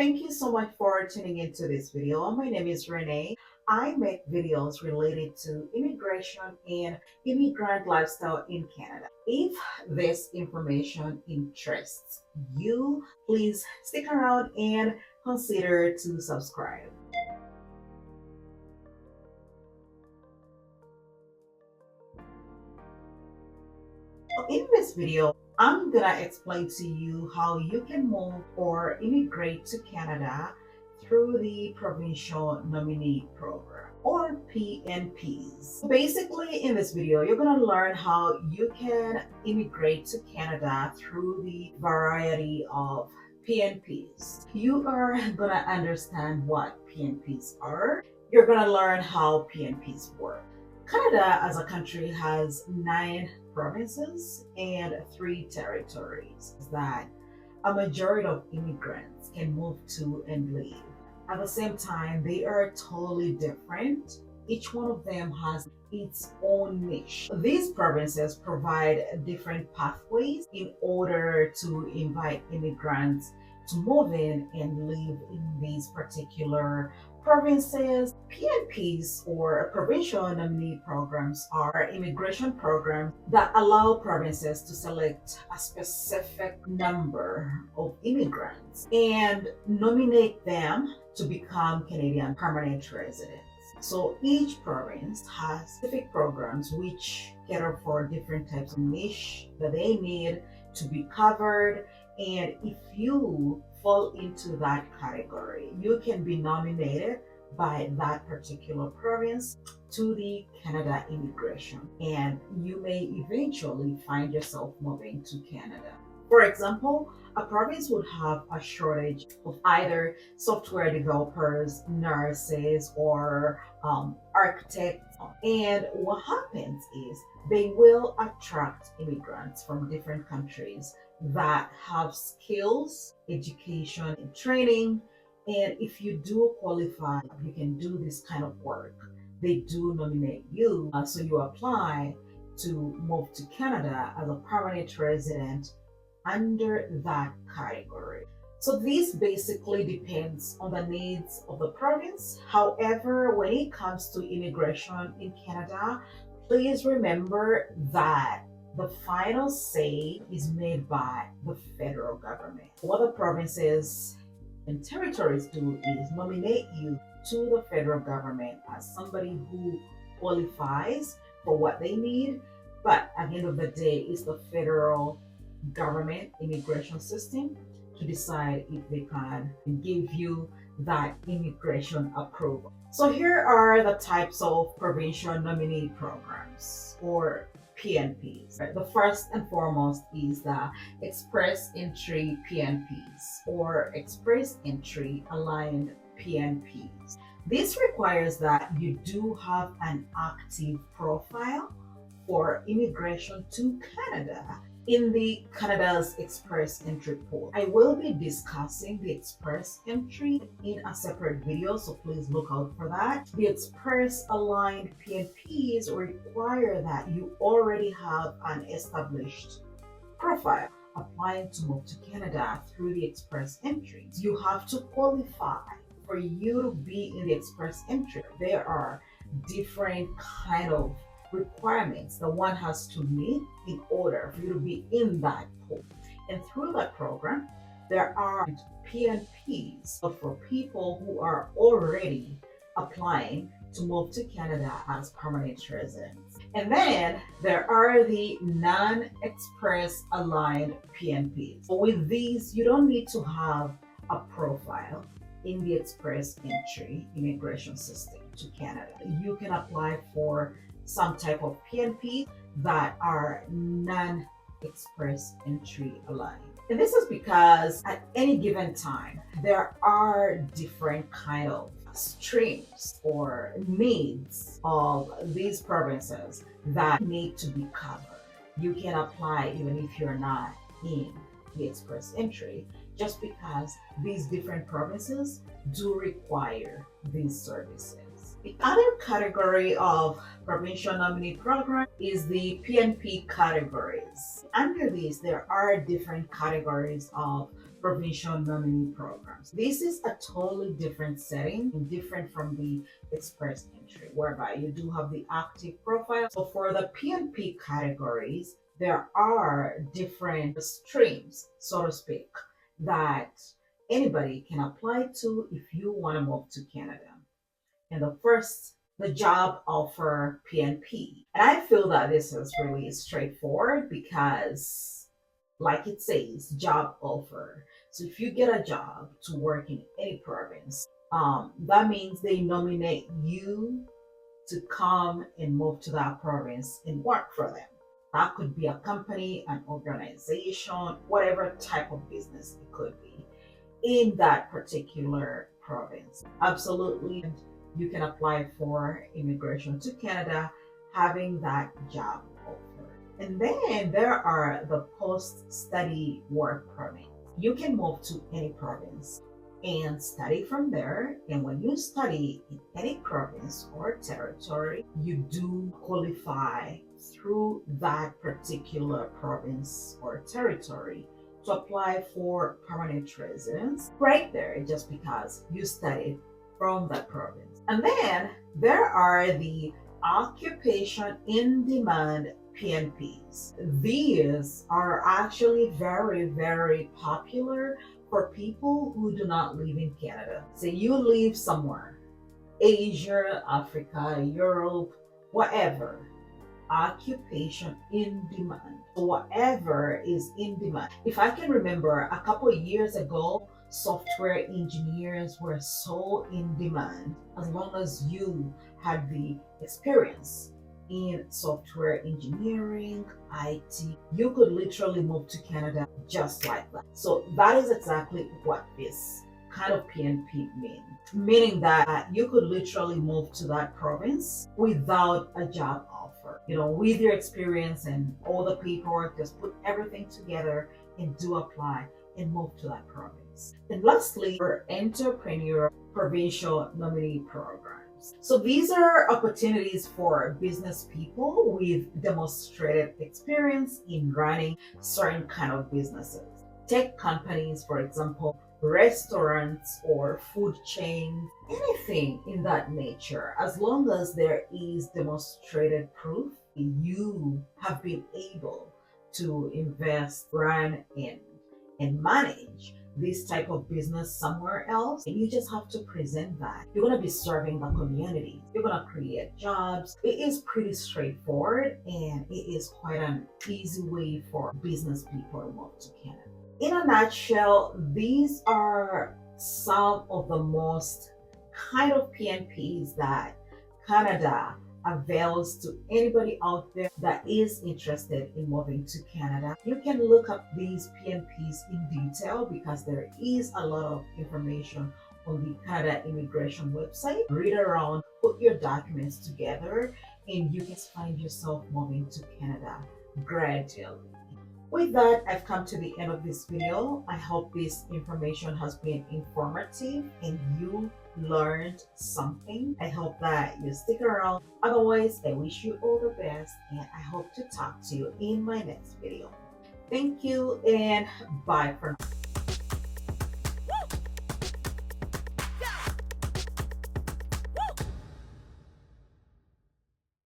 Thank you so much for tuning into this video. My name is Renee. I make videos related to immigration and immigrant lifestyle in Canada. If this information interests you, please stick around and consider to subscribe. In this video, I'm gonna explain to you how you can move or immigrate to Canada through the Provincial Nominee Program or PNPs. Basically, in this video, you're gonna learn how you can immigrate to Canada through the variety of PNPs. You are gonna understand what PNPs are. You're gonna learn how PNPs work. Canada as a country has 9 provinces and 3 territories that a majority of immigrants can move to and live. At the same time, they are totally different. Each one of them has its own niche. These provinces provide different pathways in order to invite immigrants to move in and live in these particular provinces. PNPs or provincial nominee programs are immigration programs that allow provinces to select a specific number of immigrants and nominate them to become Canadian permanent residents. So each province has specific programs which cater for different types of niche that they need to be covered. And if you fall into that category, you can be nominated by that particular province to the Canada immigration, and you may eventually find yourself moving to Canada. For example, a province would have a shortage of either software developers, nurses, or architects. And what happens is they will attract immigrants from different countries that have skills, education, and training. And if you do qualify, you can do this kind of work. They do nominate you, so you apply to move to Canada as a permanent resident under that category. So this basically depends on the needs of the province. However, when it comes to immigration in Canada, please remember that the final say is made by the federal government. What the provinces and territories do is nominate you to the federal government as somebody who qualifies for what they need. But at the end of the day, it's the federal government immigration system to decide if they can give you that immigration approval. So here are the types of provincial nominee programs or PNPs. The first and foremost is the Express Entry PNPs or Express Entry Aligned PNPs. This requires that you do have an active profile for immigration to Canada in the Canada's Express Entry pool. I will be discussing the Express Entry in a separate video, so please look out for that. The Express Aligned PNPs require that you already have an established profile applying to move to Canada through the Express Entry. You have to qualify for you to be in the Express Entry. There are different kind of requirements that one has to meet in order for you to be in that pool. And through that program, there are PNPs for people who are already applying to move to Canada as permanent residents. And then there are the non-express aligned PNPs. So with these, you don't need to have a profile in the Express Entry immigration system to Canada. You can apply for some type of PNP that are non-express entry aligned. And this is because at any given time, there are different kind of streams or needs of these provinces that need to be covered. You can apply even if you're not in the express entry, just because these different provinces do require these services. The other category of provincial nominee program is the PNP categories. Under these, there are different categories of provincial nominee programs. This is a totally different setting and different from the express entry, whereby you do have the active profile. So for the PNP categories, there are different streams, so to speak, that anybody can apply to if you want to move to Canada. And the first, the job offer PNP. And I feel that this is really straightforward because, like it says, job offer. So if you get a job to work in any province, that means they nominate you to come and move to that province and work for them. That could be a company, an organization, whatever type of business it could be in that particular province. Absolutely, you can apply for immigration to Canada having that job offer. And then there are the post-study work permits. You can move to any province and study from there. And when you study in any province or territory, you do qualify through that particular province or territory to apply for permanent residence right there, just because you studied from that province. And then there are the occupation in demand PNPs. These are actually very, very popular for people who do not live in Canada. Say you live somewhere, Asia, Africa, Europe, whatever. Occupation in demand. Whatever is in demand. If I can remember, a couple of years ago, software engineers were so in demand. As long as you had the experience in software engineering, IT, you could literally move to Canada just like that. So that is exactly what this kind of PNP means. Meaning that you could literally move to that province without a job offer. With your experience and all the paperwork, just put everything together and do apply and move to that province. And lastly, for entrepreneur provincial nominee programs. So these are opportunities for business people with demonstrated experience in running certain kind of businesses. Tech companies, for example, restaurants or food chains, anything in that nature, as long as there is demonstrated proof you have been able to invest, run, and manage this type of business somewhere else, and you just have to present that. You're going to be serving the community. You're going to create jobs. It is pretty straightforward, and it is quite an easy way for business people to move to Canada. In a nutshell, these are some of the most kind of PNPs that Canada avails to anybody out there that is interested in moving to Canada. You can look up these PNPs in detail because there is a lot of information on the Canada immigration website. Read around, put your documents together, and you can find yourself moving to Canada gradually. With that, I've come to the end of this video. I hope this information has been informative and you learned something. I hope that you stick around. Otherwise, I wish you all the best and I hope to talk to you in my next video. Thank you and bye for now.